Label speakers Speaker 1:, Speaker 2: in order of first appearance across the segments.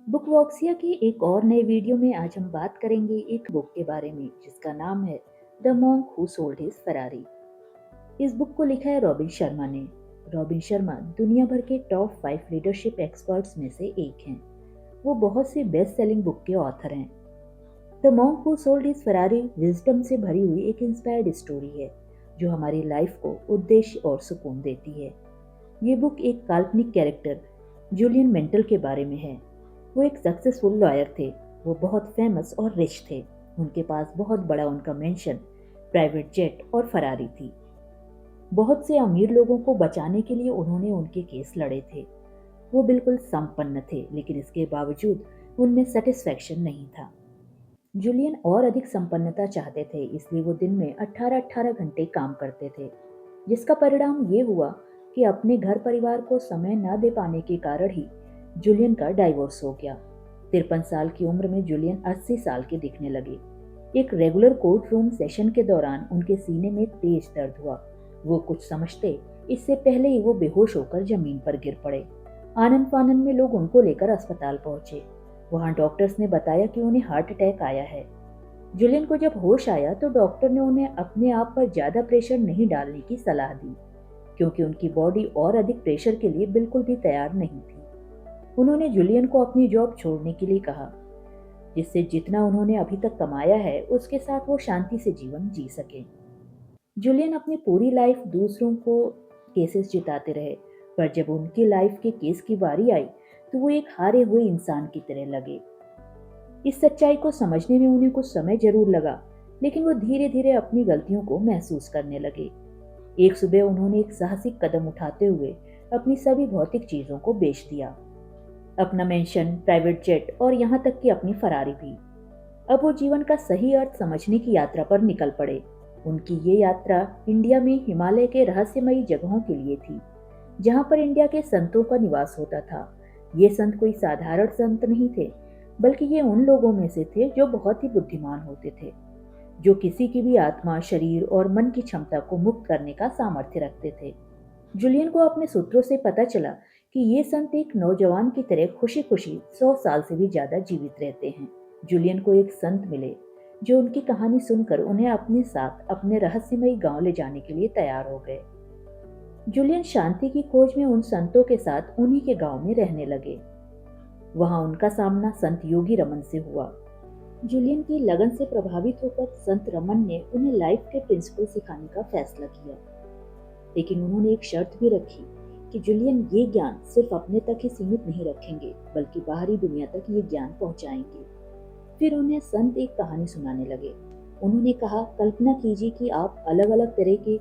Speaker 1: Book वॉक्सिया के एक और नए वीडियो में आज हम बात करेंगे एक बुक के बारे में जिसका नाम है the monk who sold his Ferrari. इस बुक को लिखा है रॉबिन शर्मा ने। रॉबिन शर्मा दुनिया भर के टॉप 5 लीडरशिप एक्सपर्ट्स में से एक हैं। वो बहुत सी बेस्ट सेलिंग बुक के ऑथर हैं। The monk who sold his Ferrari wisdom से भरी हुई एक इंस्पायर्ड स्टोरी है जो हमारी लाइफ को उद्देश्य और सुकून देती है। ये बुक एक काल्पनिक कैरेक्टर जूलियन मेंटल के बारे में है। वो एक सक्सेसफुल लॉयर थे। वो बहुत फेमस और रिच थे। उनके पास बहुत बड़ा उनका मेंशन, प्राइवेट जेट और फरारी थी। बहुत से अमीर लोगों को बचाने के लिए उन्होंने उनके केस लड़े थे। वो बिल्कुल संपन्न थे, लेकिन इसके बावजूद उनमें सेटिस्फैक्शन नहीं था। जूलियन और अधिक संपन्नता चाहते थे, इसलिए वो दिन में 18-18 घंटे काम करते थे, जिसका परिणाम ये हुआ कि अपने घर परिवार को समय न दे पाने के कारण ही जूलियन का डाइवोर्स हो गया। 53 साल की उम्र में जूलियन 80 साल के दिखने लगे। एक रेगुलर कोर्ट रूम सेशन के दौरान उनके सीने में तेज दर्द हुआ। वो कुछ समझते इससे पहले ही वो बेहोश होकर जमीन पर गिर पड़े। आनन फानन में लोग उनको लेकर अस्पताल पहुंचे। वहां डॉक्टर्स ने बताया कि उन्हें हार्ट अटैक आया है। जूलियन को जब होश आया तो डॉक्टर ने उन्हें अपने आप पर ज्यादा प्रेशर नहीं डालने की सलाह दी, क्योंकि उनकी बॉडी और अधिक प्रेशर के लिए बिल्कुल भी तैयार नहीं थी। उन्होंने जूलियन को अपनी जॉब छोड़ने के लिए कहा, जिससे जितना उन्होंने अभी तक कमाया है उसके साथ वो शांति से जीवन जी सके। जूलियन अपनी पूरी लाइफ दूसरों को केसेस जिताते रहे, पर जब उनकी लाइफ के केस की बारी आई तो वो एक हारे हुए इंसान की तरह लगे। इस सच्चाई को समझने में उन्हें कुछ समय जरूर लगा, लेकिन वो धीरे धीरे अपनी गलतियों को महसूस करने लगे। एक सुबह उन्होंने एक साहसिक कदम उठाते हुए अपनी सभी भौतिक चीजों को बेच दिया, अपना मेंशन, प्राइवेट जेट और यहाँ तक कि अपनी फरारी भी। अब वो जीवन का सही अर्थ समझने की यात्रा पर निकल पड़े। उनकी ये यात्रा इंडिया में हिमालय के रहस्यमयी जगहों के लिए थी, जहाँ पर इंडिया के संतों का निवास होता था। ये संत कोई साधारण संत नहीं थे, बल्कि ये उन लोगों में से थे जो बहुत ही बुद्धिमान होते थे, जो किसी की भी आत्मा, शरीर और मन की क्षमता को मुक्त करने का सामर्थ्य रखते थे। जूलियन को अपने सूत्रों से पता चला कि ये संत एक नौजवान की तरह खुशी खुशी 100 साल से भी ज्यादा जीवित रहते हैं। जूलियन को एक संत मिले जो उनकी कहानी सुनकर उन्हें अपने साथ अपने रहस्यमयी गांव ले जाने के लिए तैयार हो गए। जूलियन शांति की खोज में उन संतों के साथ उन्हीं के गांव में रहने लगे। वहां उनका सामना संत योगी रमन से हुआ। जूलियन की लगन से प्रभावित होकर संत रमन ने उन्हें लाइफ के प्रिंसिपल सिखाने का फैसला किया, लेकिन उन्होंने एक शर्त भी रखी कि जूलियन ये ज्ञान सिर्फ अपने तक ही सीमित नहीं रखेंगे, बल्कि बाहरी दुनिया तक ये ज्ञान पहुंचाएंगे। फिर उन्हें संत एक कहानी सुनाने लगे। उन्होंने कहा, कल्पना कीजिए कि आप अलग अलग तरह के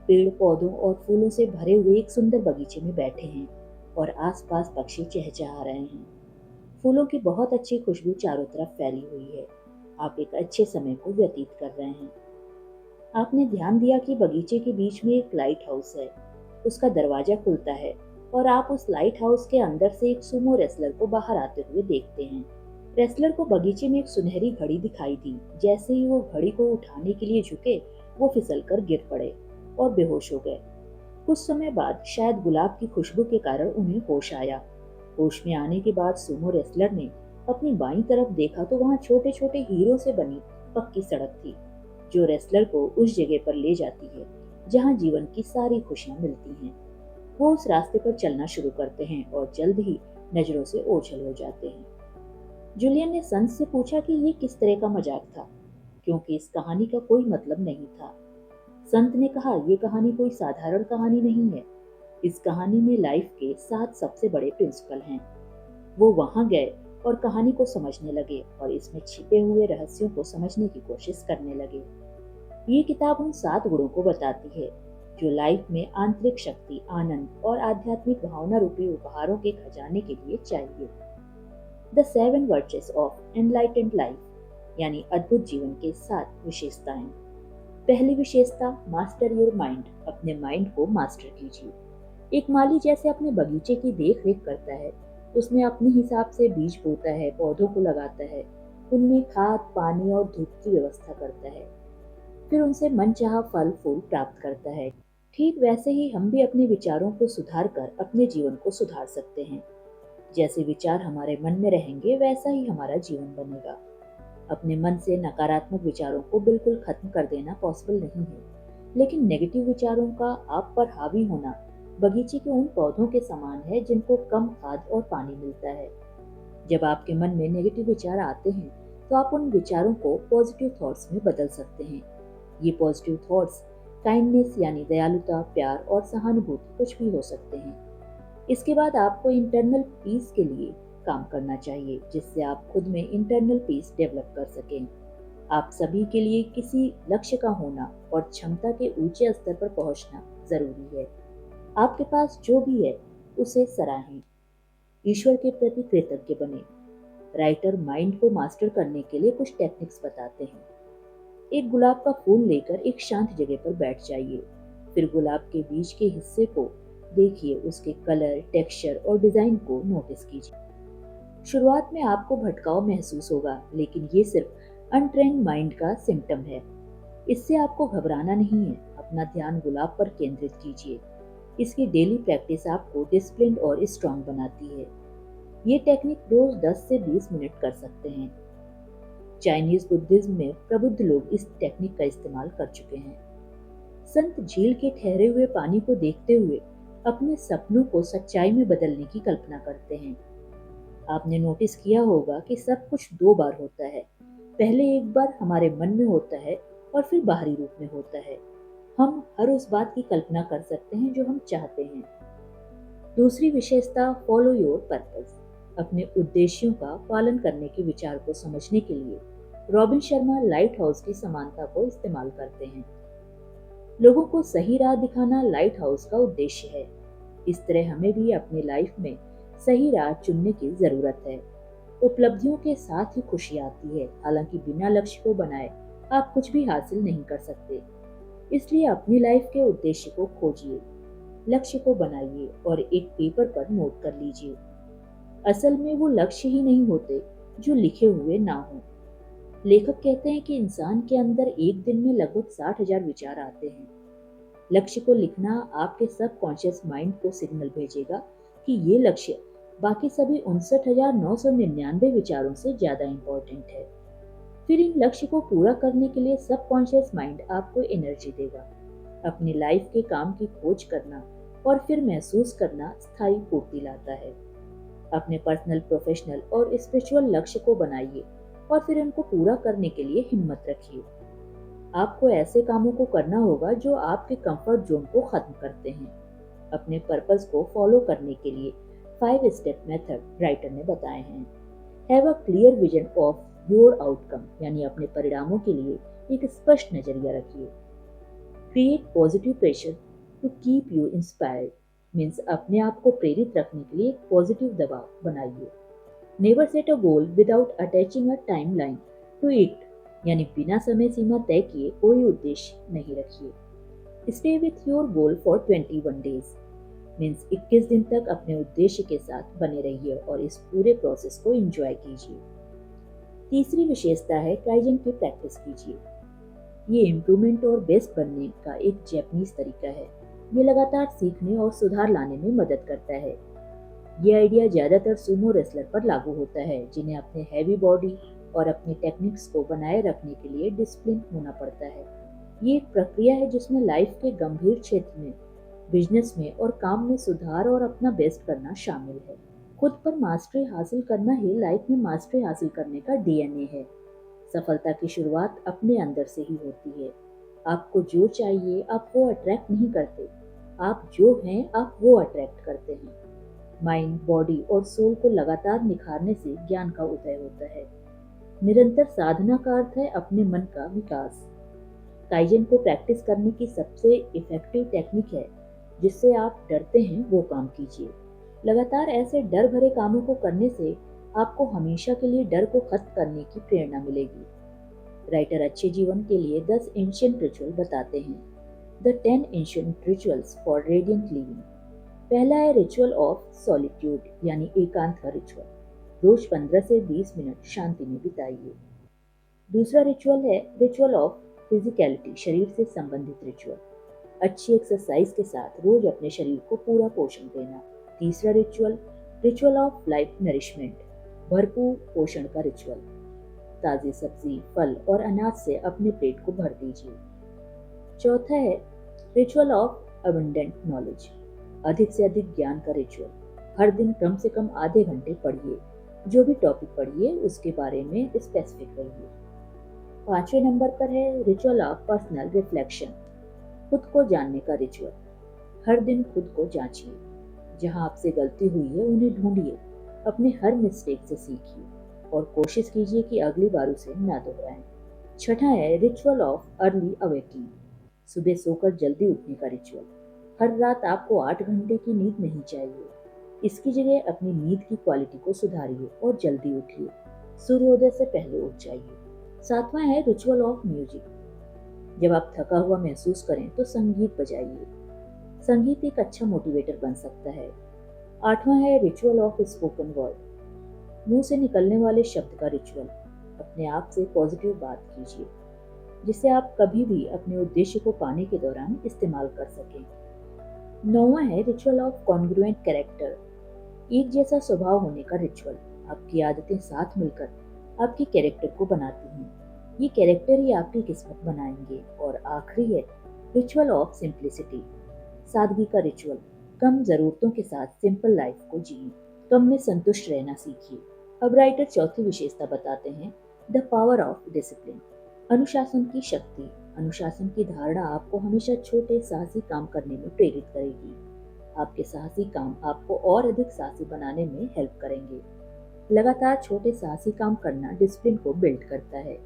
Speaker 1: पेड़ पौधों और फूलों से भरे हुए एक सुंदर बगीचे में बैठे हैं और आसपास पक्षी चहचहा रहे हैं। फूलों की बहुत अच्छी खुशबू चारों तरफ फैली हुई है। आप एक अच्छे समय को व्यतीत कर रहे हैं। आपने ध्यान दिया कि बगीचे के बीच में एक लाइट हाउस है। उसका दरवाजा खुलता है और आप उस लाइट हाउस के अंदर से एक सुमो रेसलर को बाहर आते हुए देखते हैं। रेसलर को बगीचे में एक सुनहरी घड़ी दिखाई दी। जैसे ही वो घड़ी को उठाने के लिए झुके, वो फिसलकर गिर पड़े और बेहोश हो गए। कुछ समय बाद शायद गुलाब की खुशबू के कारण उन्हें होश आया। होश में आने के बाद सुमो रेसलर ने अपनी बाईं तरफ देखा तो वहां छोटे छोटे हीरों से बनी पक्की सड़क थी, जो रेसलर को उस जगह पर ले जाती है जहां जीवन की सारी खुशियां मिलती हैं। वो उस रास्ते पर चलना शुरू करते हैं और जल्द ही नजरों से ओझल हो जाते हैं। जूलियन ने संत से पूछा कि ये किस तरह का मजाक था, क्योंकि इस कहानी का कोई मतलब नहीं था। संत ने कहा, ये कहानी कोई साधारण कहानी नहीं है। इस कहानी में लाइफ के 7 सबसे बड़े प्रिंसिपल हैं। वो वहां गए और कहानी को समझने लगे और इसमें छिपे हुए रहस्यों को समझने की कोशिश करने लगे। ये किताब उन 7 गुणों को बताती है जो लाइफ में आंतरिक शक्ति, आनंद और आध्यात्मिक भावना रूपी उपहारों के खजाने के लिए चाहिए। द 7 वर्चेस ऑफ एनलाइटेंड लाइफ, यानी अद्भुत जीवन के 7 विशेषताएं। पहली विशेषता, मास्टर योर माइंड। अपने माइंड को मास्टर कीजिए। एक माली जैसे अपने बगीचे की देख रेख करता है। उसमें अपने हिसाब से बीज बोता है, पौधों को लगाता है, उनमें खाद, पानी और धूप की व्यवस्था करता है, फिर उनसे मनचाहा फल फूल प्राप्त करता है। ठीक वैसे ही हम भी अपने विचारों को सुधार कर अपने जीवन को सुधार सकते हैं। जैसे विचार हमारे मन में रहेंगे वैसा ही हमारा जीवन बनेगा। अपने मन से नकारात्मक विचारों को बिल्कुल खत्म कर देना पॉसिबल नहीं है, लेकिन नेगेटिव विचारों का आप पर हावी होना बगीचे के उन पौधों के समान है जिनको कम खाद और पानी मिलता है। जब आपके मन में नेगेटिव विचार आते हैं तो आप उन विचारों को पॉजिटिव थॉट्स में बदल सकते हैं। ये पॉजिटिव थॉट्स काइंडनेस यानी दयालुता, प्यार और सहानुभूति कुछ भी हो सकते हैं। इसके बाद आपको इंटरनल पीस के लिए काम करना चाहिए, जिससे आप खुद में इंटरनल पीस डेवलप कर सकें। आप सभी के लिए किसी लक्ष्य का होना और क्षमता के ऊंचे स्तर पर पहुंचना जरूरी है। आपके पास जो भी है उसे सराहें, ईश्वर के प्रति कृतज्ञ बने। राइटर माइंड को मास्टर करने के लिए कुछ टेक्निक्स बताते हैं। एक गुलाब का फूल लेकर एक शांत जगह पर बैठ जाइए। फिर गुलाब के बीच के हिस्से को देखिए, उसके कलर, टेक्सचर और डिजाइन को नोटिस कीजिए। शुरुआत में आपको भटकाव महसूस होगा, लेकिन ये सिर्फ अनट्रेन्ड माइंड का सिम्टम है। इससे आपको घबराना नहीं है। अपना ध्यान गुलाब पर केंद्रित कीजिए। इसकी डेली प्रैक्टिस आपको डिसिप्लिन और स्ट्रांग बनाती है। ये टेक्निक रोज 10 से 20 मिनट कर सकते हैं। चाइनीज बुद्धिज्म में प्रबुद्ध लोग इस टेक्निक का इस्तेमाल कर चुके हैं। संत झील के ठहरे हुए पानी को देखते हुए अपने सपनों को सच्चाई में बदलने की कल्पना करते हैं। आपने नोटिस किया होगा कि सब कुछ दो बार होता है। पहले एक बार हमारे मन में होता है और फिर बाहरी रूप में होता है। हम हर उस बात की कल्पना कर सकते हैं जो हम चाहते हैं। दूसरी विशेषता, फॉलो योर पर्पस। अपने उद्देश्यों का पालन करने के विचार को समझने के लिए रॉबिन शर्मा लाइट हाउस की समानता को इस्तेमाल करते हैं। लोगों को सही राह दिखाना लाइट हाउस का उद्देश्य है। इस तरह हमें भी अपनी लाइफ में सही राह चुनने की जरूरत है। उपलब्धियों के साथ ही खुशी आती है, हालांकि बिना लक्ष्य को बनाए आप कुछ भी हासिल नहीं कर सकते। इसलिए अपनी लाइफ के उद्देश्य को खोजिए, लक्ष्य को बनाइए और एक पेपर पर नोट कर लीजिए। असल में वो लक्ष्य ही नहीं होते जो लिखे हुए ना हो। लेखक कहते हैं कि इंसान के अंदर एक दिन में लगभग 60,000 विचार आते हैं। लक्ष्य को लिखना आपके सबकॉन्शियस माइंड को सिग्नल भेजेगा कि ये लक्ष्य बाकी सभी 59,999 विचारों से ज्यादा इंपॉर्टेंट है। फिर इन लक्ष्य को पूरा करने के लिए सबकॉन्शियस माइंड आपको एनर्जी देगा। अपनी लाइफ के काम की खोज करना और फिर महसूस करना स्थायी पूर्ति लाता है। अपने पर्सनल, प्रोफेशनल और स्पिरिचुअल लक्ष्य को बनाइए और फिर इनको पूरा करने के लिए हिम्मत रखिए। आपको ऐसे कामों को करना होगा जो आपके कंफर्ट जोन को खत्म करते हैं। अपने पर्पस को फॉलो करने के लिए 5 स्टेप मेथड राइटर ने बताए हैं। Have a clear vision of your outcome, यानी अपने परिणामों के लिए एक स्पष्ट नजरिया रखिए। Create positive pressure to keep you inspired, means अपने आप को प्रेरित रखने के लिए एक पॉजिटिव दबाव बनाइए। Never set a goal without attaching a time line to it, यानी बिना समय सीमा तय किए कोई उद्देश्य नहीं रखिए। Stay with your goal for 21 days, means 21 दिन तक अपने उद्देश्य के साथ बने रहिए और इस पूरे प्रोसेस को एंजॉय कीजिए। तीसरी विशेषता है काइजन की प्रैक्टिस कीजिए। ये इम्प्रूवमेंट और बेस्ट बनने का एक जैपनीज तरीका है। ये लगातार सीखने और सुधार लाने में मदद करता है। ये आइडिया ज्यादातर सुमो रेसलर पर लागू होता है, जिन्हें अपने हैवी बॉडी और अपने टेक्निक्स को बनाए रखने के लिए डिसिप्लिन होना पड़ता है। ये एक प्रक्रिया है जिसमें लाइफ के गंभीर क्षेत्र में, बिजनेस में और काम में सुधार और अपना बेस्ट करना शामिल है। खुद पर मास्टरी हासिल करना ही लाइफ में मास्टरी हासिल करने का डीएनए है। सफलता की शुरुआत अपने अंदर से ही होती है। आपको जो चाहिए आप वो अट्रैक्ट नहीं करते, आप जो हैं आप वो अट्रैक्ट करते हैं। माइंड, बॉडी और सोल को लगातार निखारने से ज्ञान का उदय होता है। निरंतर साधना का अर्थ है अपने मन का विकास। काइजन को प्रैक्टिस करने की सबसे इफेक्टिव टेक्निक है, जिससे आप डरते हैं वो काम कीजिए। लगातार ऐसे डर भरे कामों को करने से आपको हमेशा के लिए डर को खत्म करने की प्रेरणा मिलेगी। राइटर अच्छे जीवन के लिए 10 एंशिएंट रिचुअल बताते हैं। The 10 ancient rituals for radiant living. पहला है रिचुअल ऑफ सॉलिट्यूड, यानी एकांत का रिचुअल। रोज 15 से 20 मिनट शांति में बिताइए। दूसरा रिचुअल है रिचुअल ऑफ फिजिकलिटी, शरीर से संबंधित रिचुअल। अच्छी एक्सरसाइज के साथ रोज अपने शरीर को पूरा पोषण देना। तीसरा ritual ritual of life nourishment, भरपूर पोषण का रिचुअल। ताज़ी सब्जी, फल और अनाज से अपने पेट को भर दीजिए। चौथा है रिचुअल ऑफ अबंडेंट नॉलेज, अधिक से अधिक ज्ञान का रिचुअल। हर दिन कम से कम आधे घंटे पढ़िए, जो भी टॉपिक पढ़िए उसके बारे में स्पेसिफिक रहिए। पांचवें नंबर पर है रिचुअल ऑफ पर्सनल रिफ्लेक्शन, खुद को जानने का रिचुअल। हर दिन खुद को जांचिए, जहां आपसे गलती हुई है उन्हें ढूंढिए, अपने हर मिस्टेक से सीखिए और कोशिश कीजिए कि अगली बार उसे ना दोहराएं। छठा है रिचुअल ऑफ अर्ली अवेकिंग, सुबह सोकर जल्दी उठने का रिचुअल। हर रात आपको 8 घंटे की नींद नहीं चाहिए, इसकी जगह अपनी नींद की क्वालिटी को सुधारिए और जल्दी उठिए, सूर्योदय से पहले उठ जाइए। सातवां है रिचुअल ऑफ म्यूजिक, जब आप थका हुआ महसूस करें तो संगीत बजाइए, संगीत एक अच्छा मोटिवेटर बन सकता है। आठवां है रिचुअल ऑफ स्पोकन वर्ड, मुंह से निकलने वाले शब्द का रिचुअल। अपने आप से पॉजिटिव बात कीजिए, जिसे आप कभी भी अपने उद्देश्य को पाने के दौरान इस्तेमाल कर सकें। नौवां है रिचुअल ऑफ कॉन्ग्रुएंट कैरेक्टर, एक जैसा स्वभाव होने का रिचुअल। आपकी आदतें साथ मिलकर आपके कैरेक्टर को बनाती हैं, ये कैरेक्टर ही आपकी किस्मत बनाएंगे। और आखिरी है रिचुअल ऑफ सिंप्लिसिटी, सादगी का रिचुअल। कम जरूरतों के साथ सिंपल लाइफ को जिए, कम में संतुष्ट रहना सीखिए। अब राइटर चौथी विशेषता बताते हैं, द पावर ऑफ डिसिप्लिन, अनुशासन की शक्ति। अनुशासन की धारणा आपको हमेशा छोटे साहसी काम करने में प्रेरित करेगी। आपके साहसी काम आपको और अधिक साहसी बनाने में हेल्प करेंगे। लगातार छोटे साहसी काम करना डिसिप्लिन को बिल्ड करता है।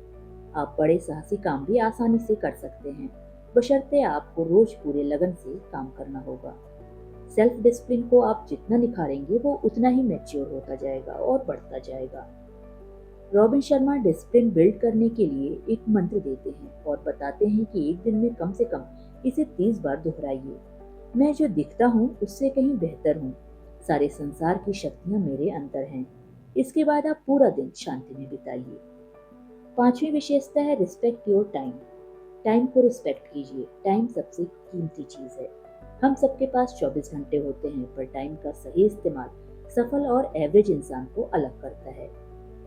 Speaker 1: आप बड़े साहसी काम भी आसानी से कर सकते हैं, बशर्ते आपको रोज पूरे लगन से काम करना होगा। सेल्फ डिसिप्लिन को आप जितना निखारेंगे वो उतना ही मैच्योर होता जाएगा और बढ़ता जाएगा। रॉबिन शर्मा डिसिप्लिन बिल्ड करने के लिए एक मंत्र देते हैं और बताते हैं कि एक दिन में कम से कम इसे 30 बार दोहराइए। मैं जो दिखता हूँ उससे कहीं बेहतर हूँ, सारे संसार की शक्तियाँ मेरे अंदर हैं। इसके बाद आप पूरा दिन शांति में बिताइए। पांचवी विशेषता है रिस्पेक्ट योर टाइम, टाइम को रिस्पेक्ट कीजिए। टाइम सबसे कीमती चीज है। हम सबके पास 24 घंटे होते हैं, पर टाइम का सही इस्तेमाल सफल और एवरेज इंसान को अलग करता है।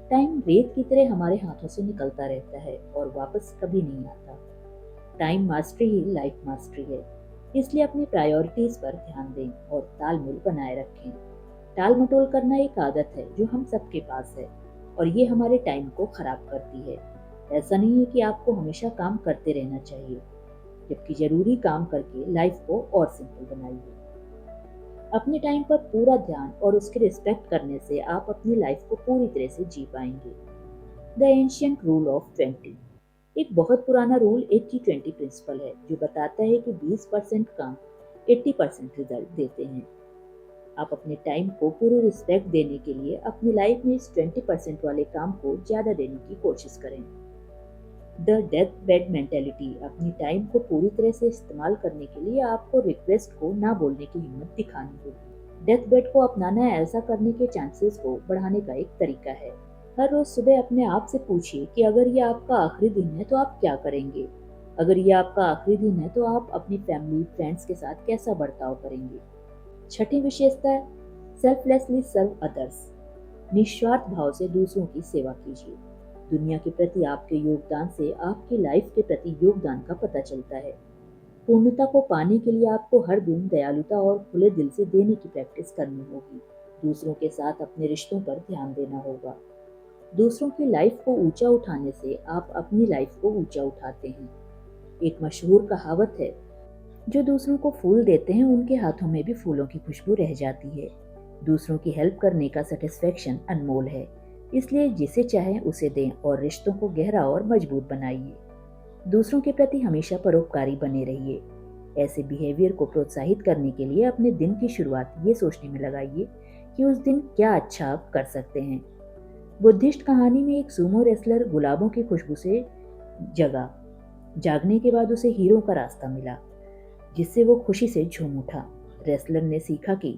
Speaker 1: टाइम रेत की तरह हमारे हाथों से निकलता रहता है और वापस कभी नहीं आता। टाइम मास्टरी ही लाइफ मास्टरी है, इसलिए अपनी प्रायोरिटीज पर ध्यान दें और तालमेल बनाए रखें। टाल मटोल करना एक आदत है जो हम सबके पास है और ये हमारे टाइम को खराब करती है। ऐसा नहीं है कि आपको हमेशा काम करते रहना चाहिए, जबकि जरूरी काम करके लाइफ को और सिंपल बनाइए। अपने टाइम पर पूरा ध्यान और उसकी रिस्पेक्ट करने से आप अपनी लाइफ को पूरी तरह से जी पाएंगे। द एंशियंट रूल ऑफ 20, एक बहुत पुराना रूल 80-20 प्रिंसिपल है, जो बताता है कि 20% काम 80% रिजल्ट देते हैं। आप अपने टाइम को पूरी रिस्पेक्ट देने के लिए अपनी लाइफ में इस 20% वाले काम को ज्यादा देने की कोशिश करें। द डेथ बेड मेंटेलिटी, अपनी टाइम को पूरी तरह से इस्तेमाल करने के लिए आपको रिक्वेस्ट को ना बोलने की हिम्मत दिखानी होगी। डेथ बेड को अपनाना ऐसा करने के चांसेस को बढ़ाने का एक तरीका है। हर रोज सुबह अपने आप से पूछिए कि अगर ये आपका आखिरी दिन है तो आप क्या करेंगे। अगर ये आपका आखिरी दिन है तो आप अपनी फैमिली फ्रेंड्स के साथ कैसा बर्ताव करेंगे। छठी विशेषता है सेल्फलेसली सर्व अदर्स, निस्वार्थ भाव से दूसरों की सेवा कीजिए। दुनिया के प्रति आपके योगदान से आपकी लाइफ के प्रति योगदान का पता चलता है। पूर्णता को पाने के लिए आपको हर दिन दयालुता और खुले दिल से देने की प्रैक्टिस करनी होगी। दूसरों के साथ अपने रिश्तों पर ध्यान देना होगा। दूसरों की लाइफ को ऊंचा उठाने से आप अपनी लाइफ को ऊंचा उठाते हैं। एक मशहूर कहावत है, जो दूसरों को फूल देते हैं उनके हाथों में भी फूलों की खुशबू रह जाती है। दूसरों की हेल्प करने का सेटिस्फेक्शन अनमोल है, इसलिए जिसे चाहें उसे दें और रिश्तों को गहरा और मजबूत बनाइए। दूसरों के प्रति हमेशा परोपकारी बने रहिए। ऐसे बिहेवियर को प्रोत्साहित करने के लिए अपने दिन की शुरुआत ये सोचने में लगाइए कि उस दिन क्या अच्छा आप कर सकते हैं। बुद्धिस्ट कहानी में एक सूमो रेसलर गुलाबों की खुशबू से जगा। जागने के बाद उसे हीरो का रास्ता मिला, जिससे वो खुशी से झूम उठा। रेसलर ने सीखा कि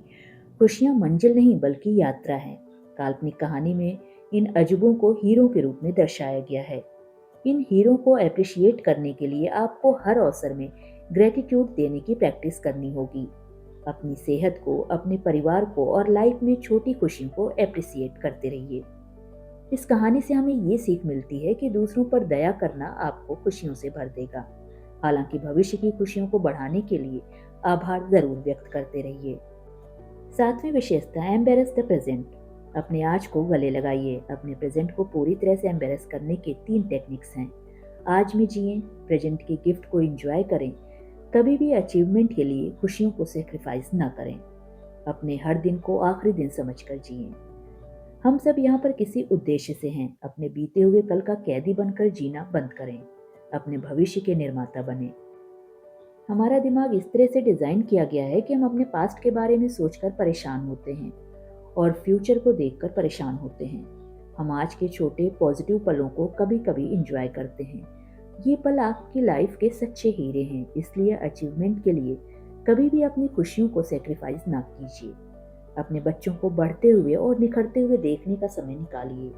Speaker 1: खुशियां मंजिल नहीं बल्कि यात्रा है। काल्पनिक कहानी में इन अजूबों को हीरो के रूप में दर्शाया गया है। इन हीरो को अप्रिशिएट करने के लिए आपको हर अवसर में ग्रेटिट्यूड देने की प्रैक्टिस करनी होगी। अपनी सेहत को, अपने परिवार को और लाइफ में छोटी खुशियों को एप्रिसिएट करते रहिए। इस कहानी से हमें ये सीख मिलती है कि दूसरों पर दया करना आपको खुशियों से भर देगा। हालांकि भविष्य की खुशियों को बढ़ाने के लिए आभार जरूर व्यक्त करते रहिए। सातवीं विशेषता, एम्बेरस द प्रेजेंट। अपने आज को गले लगाइए। अपने प्रेजेंट को पूरी तरह से एम्बेरस करने के 3 टेक्निक्स हैं। आज में जिएं, प्रेजेंट के गिफ्ट को एंजॉय करें, कभी भी अचीवमेंट के लिए खुशियों को सेक्रीफाइस न करें। अपने हर दिन को आखिरी दिन समझकर जिएं। हम सब यहाँ पर किसी उद्देश्य से हैं। अपने बीते हुए कल का कैदी बनकर जीना बंद करें। अपने भविष्य के निर्माता बने। हमारा दिमाग इस तरह से डिजाइन किया गया है कि हम अपने पास्ट के बारे में सोचकर परेशान होते हैं और फ्यूचर को देखकर परेशान होते हैं। हम आज के छोटे पॉजिटिव पलों को कभी कभी इंजॉय करते हैं। ये पल आपकी लाइफ के सच्चे हीरे हैं, इसलिए अचीवमेंट के लिए कभी भी अपनी खुशियों को सेक्रीफाइस ना कीजिए। अपने बच्चों को बढ़ते हुए और निखरते हुए देखने का समय निकालिए।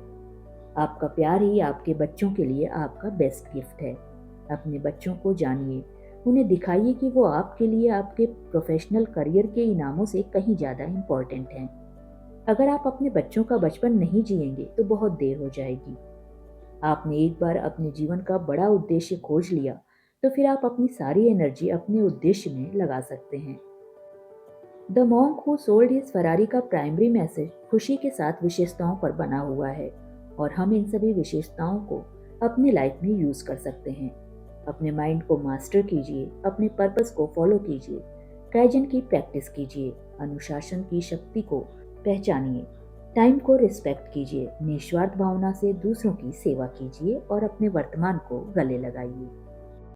Speaker 1: आपका प्यार ही आपके बच्चों के लिए आपका बेस्ट गिफ्ट है। अपने बच्चों को जानिए, उन्हें दिखाइए कि वो आपके लिए आपके प्रोफेशनल करियर के इनामों से कहीं ज़्यादा इम्पोर्टेंट हैं। अगर आप अपने बच्चों का बचपन नहीं जिएंगे तो बहुत देर हो जाएगी। आपने एक बार अपने जीवन का बड़ा उद्देश्य खोज लिया तो फिर आप अपनी सारी एनर्जी अपने उद्देश्य में लगा सकते हैं। The monk who sold his Ferrari का प्राइमरी मैसेज खुशी के साथ विशेषताओं पर बना हुआ है और हम इन सभी विशेषताओं को अपनी लाइफ में यूज कर सकते हैं। अपने माइंड को मास्टर कीजिए, अपने पर्पस को फॉलो कीजिए, काइजन की प्रैक्टिस कीजिए, अनुशासन की शक्ति को पहचानिए, टाइम को रिस्पेक्ट कीजिए, निस्वार्थ भावना से दूसरों की सेवा कीजिए और अपने वर्तमान को गले लगाइए।